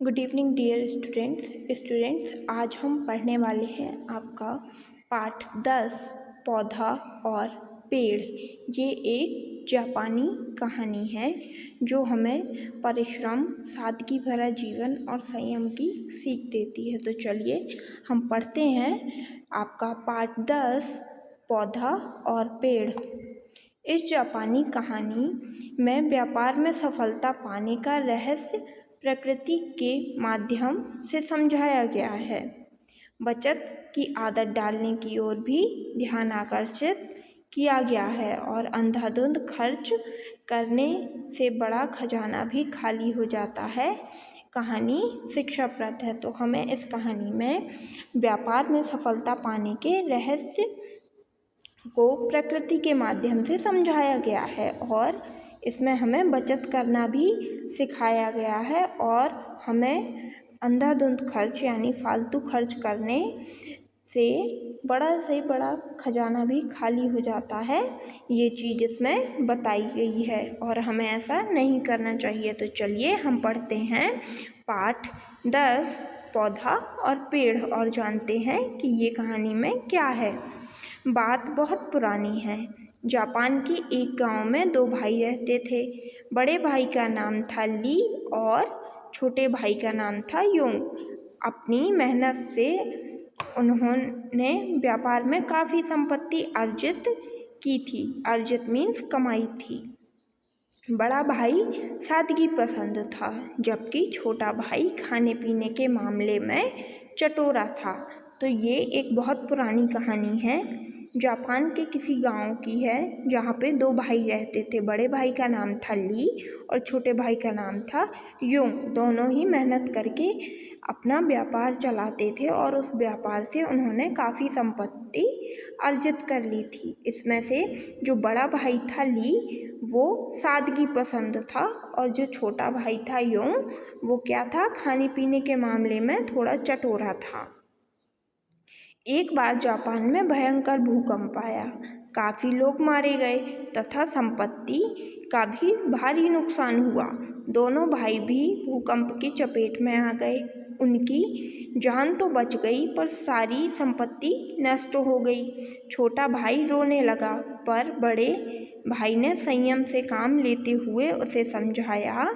Good evening dear students आज हम पढ़ने वाले हैं आपका पाठ 10 पौधा और पेड़। ये एक जापानी कहानी है जो हमें परिश्रम, सादगी भरा जीवन और संयम की सीख देती है। तो चलिए हम पढ़ते हैं आपका पाठ 10 पौधा और पेड़। इस जापानी कहानी में व्यापार में सफलता पाने का रहस्य प्रकृति के माध्यम से समझाया गया है। बचत की आदत डालने की ओर भी ध्यान आकर्षित किया गया है और अंधाधुंध खर्च करने से बड़ा खजाना भी खाली हो जाता है। कहानी शिक्षाप्रद है। तो हमें इस कहानी में व्यापार में सफलता पाने के रहस्य को प्रकृति के माध्यम से समझाया गया है और इसमें हमें बचत करना भी सिखाया गया है और हमें अंधाधुंध खर्च यानी फालतू खर्च करने से बड़ा खजाना भी खाली हो जाता है। ये चीज़ इसमें बताई गई है और हमें ऐसा नहीं करना चाहिए। तो चलिए हम पढ़ते हैं पाठ 10 पौधा और पेड़ और जानते हैं कि ये कहानी में क्या है। बात बहुत पुरानी है। जापान के एक गांव में 2 भाई रहते थे। बड़े भाई का नाम था ली और छोटे भाई का नाम था योंग। अपनी मेहनत से उन्होंने व्यापार में काफ़ी संपत्ति अर्जित की थी। अर्जित मीन्स कमाई थी। बड़ा भाई सादगी पसंद था जबकि छोटा भाई खाने पीने के मामले में चटोरा था। तो ये एक बहुत पुरानी कहानी है। जापान के किसी गांव की है जहाँ पे 2 भाई रहते थे। बड़े भाई का नाम था ली और छोटे भाई का नाम था योंग। दोनों ही मेहनत करके अपना व्यापार चलाते थे और उस व्यापार से उन्होंने काफ़ी संपत्ति अर्जित कर ली थी। इसमें से जो बड़ा भाई था ली वो सादगी पसंद था और जो छोटा भाई था योंग वो क्या था, खाने पीने के मामले में थोड़ा चटोरा था। एक बार जापान में भयंकर भूकंप आया। काफ़ी लोग मारे गए तथा संपत्ति का भी भारी नुकसान हुआ। दोनों भाई भी भूकंप की चपेट में आ गए। उनकी जान तो बच गई पर सारी संपत्ति नष्ट हो गई। छोटा भाई रोने लगा पर बड़े भाई ने संयम से काम लेते हुए उसे समझाया।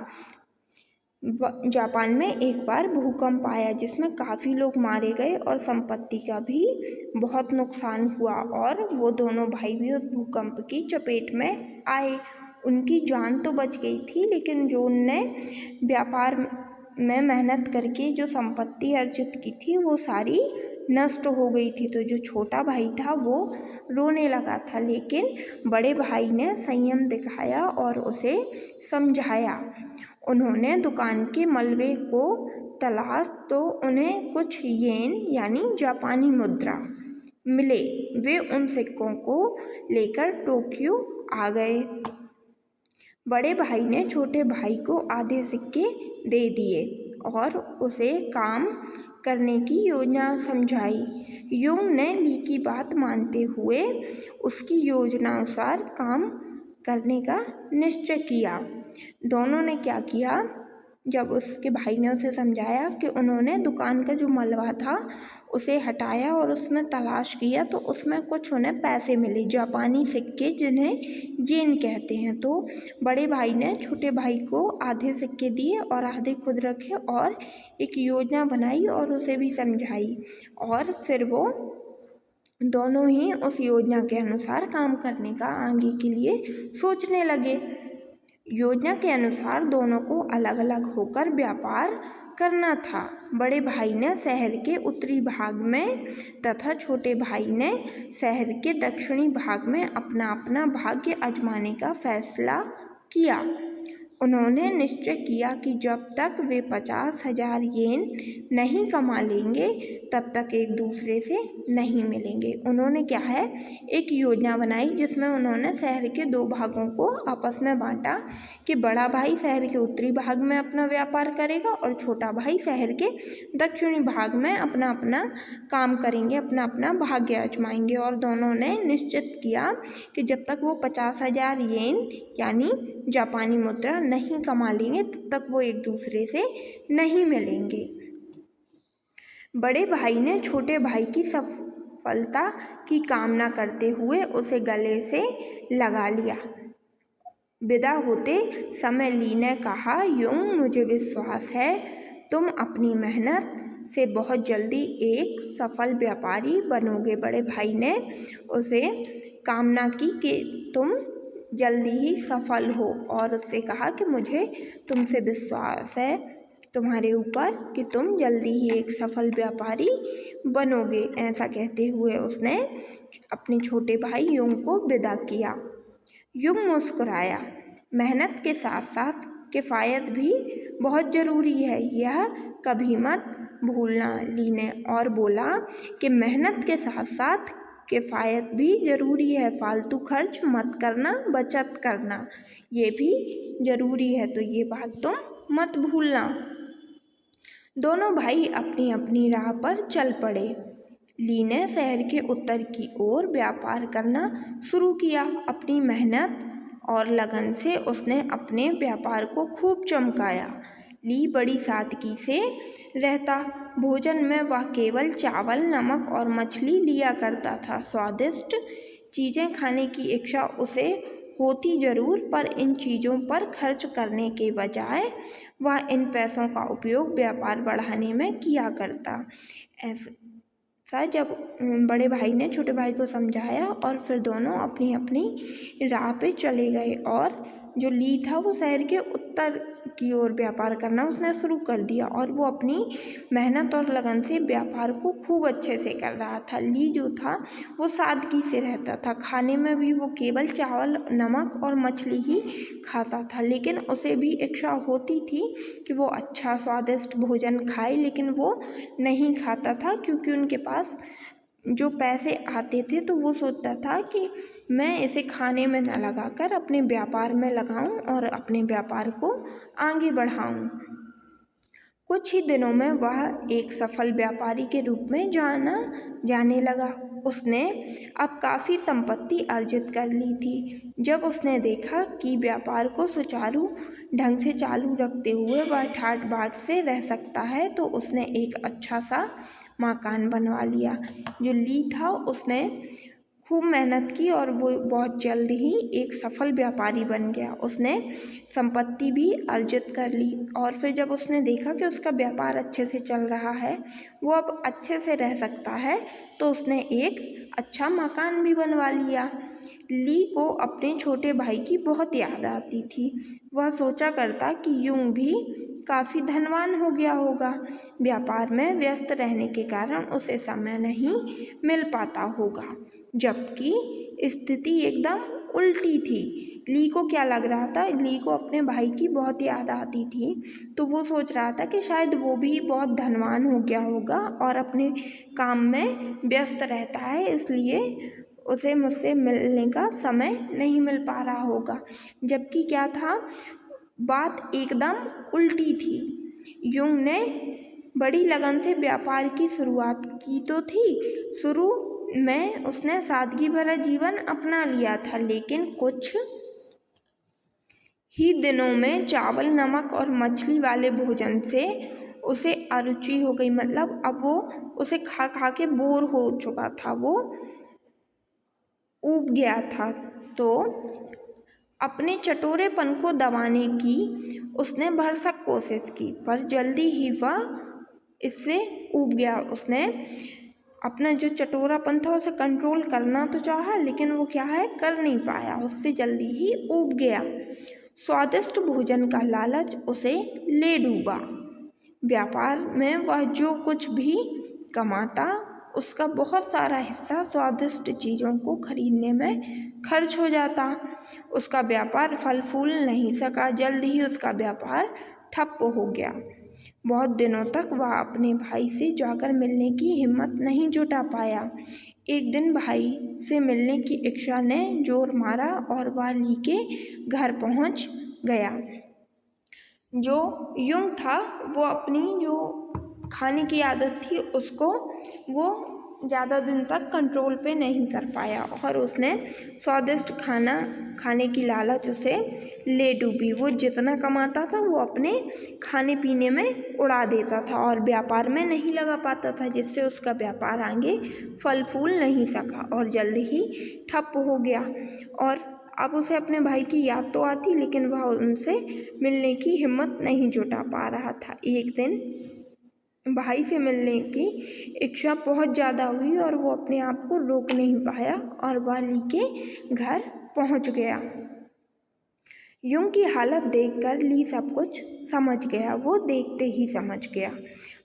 जापान में एक बार भूकंप आया जिसमें काफ़ी लोग मारे गए और संपत्ति का भी बहुत नुकसान हुआ और वो दोनों भाई भी उस भूकंप की चपेट में आए। उनकी जान तो बच गई थी लेकिन जो उनने व्यापार में मेहनत करके जो संपत्ति अर्जित की थी वो सारी नष्ट हो गई थी। तो जो छोटा भाई था वो रोने लगा था लेकिन बड़े भाई ने संयम दिखाया और उसे समझाया। उन्होंने दुकान के मलबे को तलाश तो उन्हें कुछ येन यानी जापानी मुद्रा मिले। वे उन सिक्कों को लेकर टोक्यो आ गए। बड़े भाई ने छोटे भाई को आधे सिक्के दे दिए और उसे काम करने की योजना समझाई। योंग ने ली की बात मानते हुए उसकी योजना अनुसार काम करने का निश्चय किया। दोनों ने क्या किया, जब उसके भाई ने उसे समझाया कि उन्होंने दुकान का जो मलबा था उसे हटाया और उसमें तलाश किया तो उसमें कुछ उन्हें पैसे मिले, जापानी सिक्के जिन्हें येन कहते हैं। तो बड़े भाई ने छोटे भाई को आधे सिक्के दिए और आधे खुद रखे और एक योजना बनाई और उसे भी समझाई और फिर वो दोनों ही उस योजना के अनुसार काम करने का आगे के लिए सोचने लगे। योजना के अनुसार दोनों को अलग अलग होकर व्यापार करना था। बड़े भाई ने शहर के उत्तरी भाग में तथा छोटे भाई ने शहर के दक्षिणी भाग में अपना अपना भाग्य आजमाने का फैसला किया। उन्होंने निश्चय किया कि जब तक वे 50,000 येन नहीं कमा लेंगे तब तक एक दूसरे से नहीं मिलेंगे। उन्होंने क्या है, एक योजना बनाई जिसमें उन्होंने शहर के 2 भागों को आपस में बांटा कि बड़ा भाई शहर के उत्तरी भाग में अपना व्यापार करेगा और छोटा भाई शहर के दक्षिणी भाग में अपना अपना काम करेंगे, अपना अपना भाग्य आजमाएंगे। और दोनों ने निश्चित किया कि जब तक वो 50,000 येन यानी जापानी मुद्रा नहीं कमा लेंगे तब तक वो एक दूसरे से नहीं मिलेंगे। बड़े भाई ने छोटे भाई की सफलता की कामना करते हुए उसे गले से लगा लिया। विदा होते समय ली ने कहा, युंग, मुझे विश्वास है तुम अपनी मेहनत से बहुत जल्दी एक सफल व्यापारी बनोगे। बड़े भाई ने उसे कामना की कि तुम जल्दी ही सफल हो और उससे कहा कि मुझे तुमसे विश्वास है तुम्हारे ऊपर कि तुम जल्दी ही एक सफल व्यापारी बनोगे। ऐसा कहते हुए उसने अपने छोटे भाई युंग को विदा किया। युंग मुस्कुराया। मेहनत के साथ साथ किफ़ायत भी बहुत ज़रूरी है, यह कभी मत भूलना। ली ने और बोला कि मेहनत के साथ साथ किफ़ायत भी ज़रूरी है, फालतू खर्च मत करना, बचत करना ये भी ज़रूरी है, तो ये बात तुम मत भूलना। दोनों भाई अपनी अपनी राह पर चल पड़े। ली ने शहर के उत्तर की ओर व्यापार करना शुरू किया। अपनी मेहनत और लगन से उसने अपने व्यापार को खूब चमकाया। ली बड़ी सादगी से रहता। भोजन में वह केवल चावल, नमक और मछली लिया करता था। स्वादिष्ट चीज़ें खाने की इच्छा उसे होती जरूर, पर इन चीज़ों पर खर्च करने के बजाय वह इन पैसों का उपयोग व्यापार बढ़ाने में किया करता। ऐसा जब बड़े भाई ने छोटे भाई को समझाया और फिर दोनों अपनी अपनी राह पे चले गए। और जो ली था वो शहर के उत्तर की ओर व्यापार करना उसने शुरू कर दिया और वो अपनी मेहनत और लगन से व्यापार को खूब अच्छे से कर रहा था। ली जो था वो सादगी से रहता था। खाने में भी वो केवल चावल, नमक और मछली ही खाता था, लेकिन उसे भी इच्छा होती थी कि वो अच्छा स्वादिष्ट भोजन खाए, लेकिन वो नहीं खाता था क्योंकि उनके पास जो पैसे आते थे तो वो सोचता था कि मैं इसे खाने में न लगाकर अपने व्यापार में लगाऊं और अपने व्यापार को आगे बढ़ाऊं। कुछ ही दिनों में वह एक सफल व्यापारी के रूप में जाना जाने लगा। उसने अब काफ़ी संपत्ति अर्जित कर ली थी। जब उसने देखा कि व्यापार को सुचारू ढंग से चालू रखते हुए वह ठाट बाट से रह सकता है, तो उसने एक अच्छा सा मकान बनवा लिया। जो ली था उसने खूब मेहनत की और वो बहुत जल्द ही एक सफल व्यापारी बन गया। उसने संपत्ति भी अर्जित कर ली और फिर जब उसने देखा कि उसका व्यापार अच्छे से चल रहा है, वो अब अच्छे से रह सकता है, तो उसने एक अच्छा मकान भी बनवा लिया। ली को अपने छोटे भाई की बहुत याद आती थी। वह सोचा करता कि युंग भी काफ़ी धनवान हो गया होगा। व्यापार में व्यस्त रहने के कारण उसे समय नहीं मिल पाता होगा, जबकि स्थिति एकदम उल्टी थी। ली को क्या लग रहा था, ली को अपने भाई की बहुत याद आती थी, तो वो सोच रहा था कि शायद वो भी बहुत धनवान हो गया होगा और अपने काम में व्यस्त रहता है, इसलिए उसे मुझसे मिलने का समय नहीं मिल पा रहा होगा। जबकि क्या था, बात एकदम उल्टी थी। युंग ने बड़ी लगन से व्यापार की शुरुआत की तो थी। शुरू में उसने सादगी भरा जीवन अपना लिया था, लेकिन कुछ ही दिनों में चावल, नमक और मछली वाले भोजन से उसे अरुचि हो गई। मतलब अब वो उसे खा खा के बोर हो चुका था, वो ऊब गया था। तो अपने चटोरेपन को दबाने की उसने भरसक कोशिश की, पर जल्दी ही वह इससे ऊब गया। उसने अपना जो चटोरापन था उसे कंट्रोल करना तो चाहा, लेकिन वो क्या है, कर नहीं पाया, उससे जल्दी ही ऊब गया। स्वादिष्ट भोजन का लालच उसे ले डूबा। व्यापार में वह जो कुछ भी कमाता उसका बहुत सारा हिस्सा स्वादिष्ट चीज़ों को खरीदने में खर्च हो जाता। उसका व्यापार फल फूल नहीं सका। जल्द ही उसका व्यापार ठप हो गया। बहुत दिनों तक वह अपने भाई से जाकर मिलने की हिम्मत नहीं जुटा पाया। एक दिन भाई से मिलने की इच्छा ने जोर मारा और वह ली के घर पहुंच गया। जो युंग था वो अपनी जो खाने की आदत थी उसको वो ज़्यादा दिन तक कंट्रोल पे नहीं कर पाया और उसने स्वादिष्ट खाना खाने की लालच उसे ले डूबी। वो जितना कमाता था वो अपने खाने पीने में उड़ा देता था और व्यापार में नहीं लगा पाता था, जिससे उसका व्यापार आगे फल फूल नहीं सका और जल्द ही ठप हो गया। और अब उसे अपने भाई की याद तो आती, लेकिन वह उनसे मिलने की हिम्मत नहीं जुटा पा रहा था। एक दिन भाई से मिलने की इच्छा बहुत ज़्यादा हुई और वो अपने आप को रोक नहीं पाया और वह ली के घर पहुंच गया। यूं की हालत देखकर ली सब कुछ समझ गया। वो देखते ही समझ गया।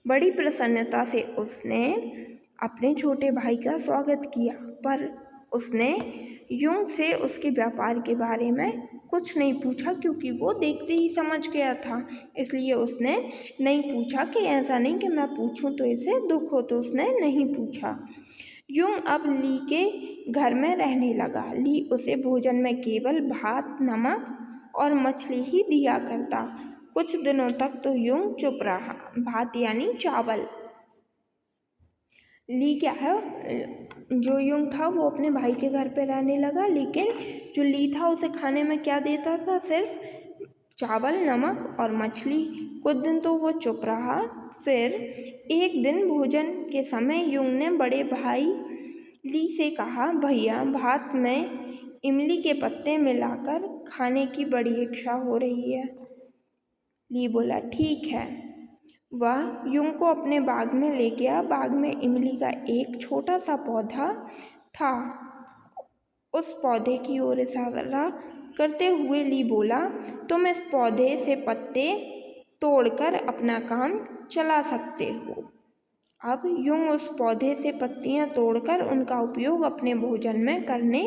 बड़ी प्रसन्नता से उसने अपने छोटे भाई का स्वागत किया, पर उसने यूं से उसके व्यापार के बारे में कुछ नहीं पूछा, क्योंकि वो देखते ही समझ गया था। इसलिए उसने नहीं पूछा कि ऐसा नहीं कि मैं पूछूं तो इसे दुख हो, तो उसने नहीं पूछा। यूं अब ली के घर में रहने लगा। ली उसे भोजन में केवल भात, नमक और मछली ही दिया करता। कुछ दिनों तक तो यूं चुप रहा। भात यानी चावल। ली क्या है, जो यूं था वो अपने भाई के घर पे रहने लगा, लेकिन जो ली था उसे खाने में क्या देता था, सिर्फ चावल, नमक और मछली। कुछ दिन तो वो चुप रहा। फिर एक दिन भोजन के समय यूं ने बड़े भाई ली से कहा, भैया भात में इमली के पत्ते मिलाकर खाने की बड़ी इच्छा हो रही है। ली बोला, ठीक है। वह यूं को अपने बाग में ले गया। बाग में इमली का एक छोटा सा पौधा था। उस पौधे की ओर इशारा करते हुए ली बोला, तुम इस पौधे से पत्ते तोड़कर अपना काम चला सकते हो। अब यूं उस पौधे से पत्तियां तोड़कर उनका उपयोग अपने भोजन में करने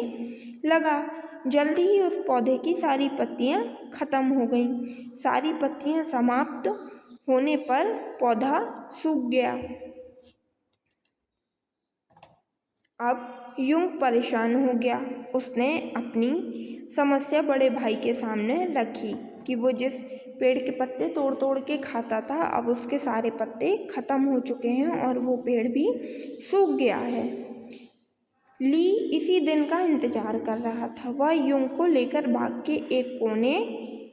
लगा। जल्दी ही उस पौधे की सारी पत्तियां खत्म हो गईं। सारी पत्तियां समाप्त होने पर पौधा सूख गया। अब यूं परेशान हो गया। उसने अपनी समस्या बड़े भाई के सामने रखी कि वो जिस पेड़ के पत्ते तोड़ तोड़ के खाता था, अब उसके सारे पत्ते खत्म हो चुके हैं और वो पेड़ भी सूख गया है। ली इसी दिन का इंतजार कर रहा था। वह यूं को लेकर बाग के एक कोने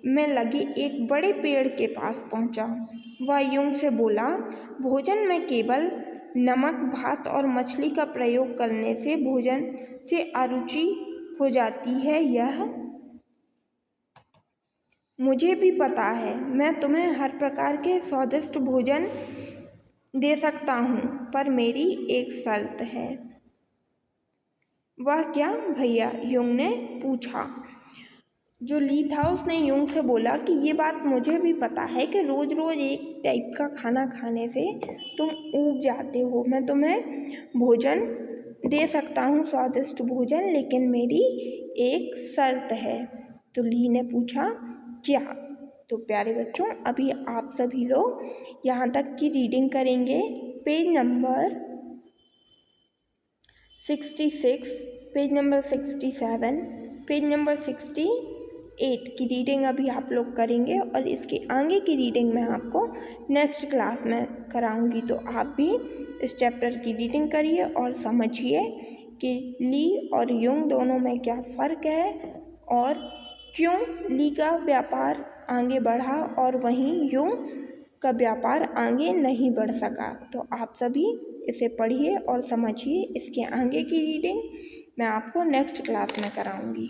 में लगे एक बड़े पेड़ के पास पहुंचा। वह यूं से बोला, भोजन में केवल नमक, भात और मछली का प्रयोग करने से भोजन से अरुचि हो जाती है, यह मुझे भी पता है। मैं तुम्हें हर प्रकार के स्वादिष्ट भोजन दे सकता हूँ, पर मेरी एक शर्त है। वह क्या भैया, यूं ने पूछा। जो ली था उसने यूं से बोला कि ये बात मुझे भी पता है कि रोज़ रोज़ एक टाइप का खाना खाने से तुम ऊब जाते हो। मैं तुम्हें भोजन दे सकता हूँ, स्वादिष्ट भोजन, लेकिन मेरी एक शर्त है। तो ली ने पूछा, क्या? तो प्यारे बच्चों, अभी आप सभी लोग यहाँ तक की रीडिंग करेंगे। Page number 66, page number 67, page number 68 की रीडिंग अभी आप लोग करेंगे और इसके आगे की रीडिंग मैं आपको नेक्स्ट क्लास में कराऊंगी। तो आप भी इस चैप्टर की रीडिंग करिए और समझिए कि ली और यूंग दोनों में क्या फ़र्क है और क्यों ली का व्यापार आगे बढ़ा और वहीं यूंग का व्यापार आगे नहीं बढ़ सका। तो आप सभी इसे पढ़िए और समझिए। इसके आगे की रीडिंग मैं आपको नेक्स्ट क्लास में कराऊंगी।